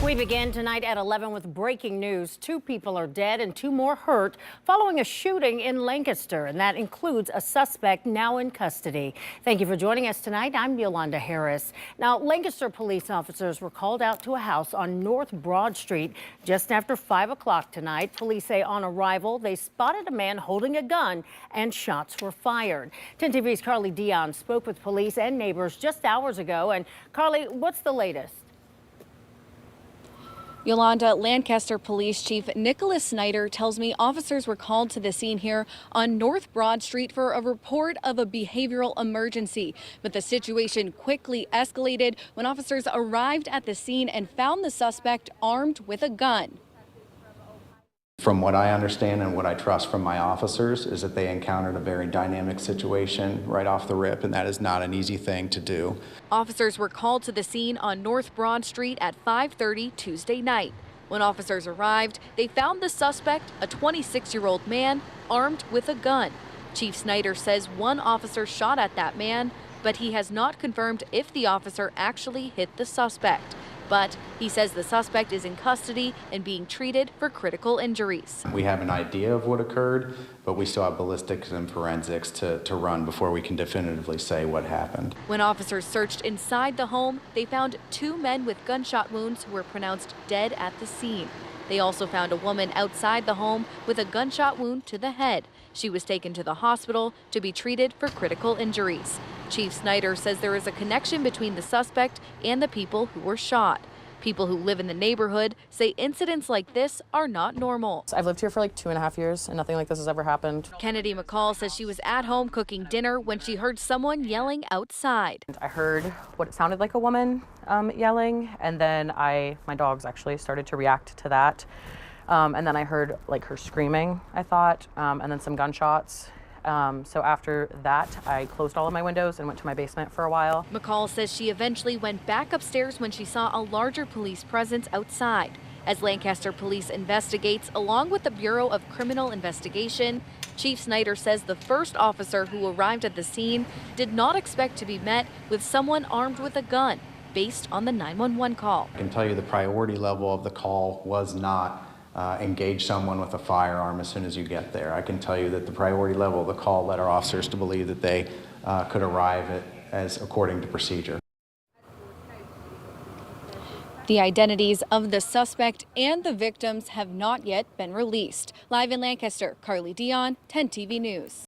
We begin tonight at 11 with breaking news. 2 people are dead and 2 more hurt following a shooting in Lancaster, and that includes a suspect now in custody. Thank you for joining us tonight. I'm Yolanda Harris. Now, Lancaster police officers were called out to a house on North Broad Street just after 5 o'clock tonight. Police say on arrival, they spotted a man holding a gun and shots were fired. 10 TV's Carly Dion spoke with police and neighbors just hours ago. And Carly, what's the latest? Yolanda, Lancaster Police Chief Nicholas Snyder tells me officers were called to the scene here on North Broad Street for a report of a behavioral emergency. But the situation quickly escalated when officers arrived at the scene and found the suspect armed with a gun. From what I understand and what I trust from my officers is that they encountered a very dynamic situation right off the rip, and that is not an easy thing to do. Officers were called to the scene on North Broad Street at 5:30 Tuesday night. When officers arrived, they found the suspect, a 26-year-old man, armed with a gun. Chief Snyder says one officer shot at that man, but he has not confirmed if the officer actually hit the suspect. But he says the suspect is in custody and being treated for critical injuries. We have an idea of what occurred, but we still have ballistics and forensics to run before we can definitively say what happened. When officers searched inside the home, they found 2 men with gunshot wounds who were pronounced dead at the scene. They also found a woman outside the home with a gunshot wound to the head. She was taken to the hospital to be treated for critical injuries. Chief Snyder says there is a connection between the suspect and the people who were shot. People who live in the neighborhood say incidents like this are not normal. I've lived here for like 2.5 years and nothing like this has ever happened. Kennedy McCall says she was at home cooking dinner when she heard someone yelling outside. I heard what sounded like a woman yelling, and then my dogs actually started to react to that. And then I heard like her screaming, I thought, and then some gunshots. So after that, I closed all of my windows and went to my basement for a while. McCall says she eventually went back upstairs when she saw a larger police presence outside. As Lancaster Police investigates, along with the Bureau of Criminal Investigation, Chief Snyder says the first officer who arrived at the scene did not expect to be met with someone armed with a gun based on the 911 call. I can tell you the priority level of the call was not engage someone with a firearm as soon as you get there. I can tell you that the priority level of the call led our officers to believe that they could arrive as according to procedure. The identities of the suspect and the victims have not yet been released. Live in Lancaster, Carly Dion, 10 TV News.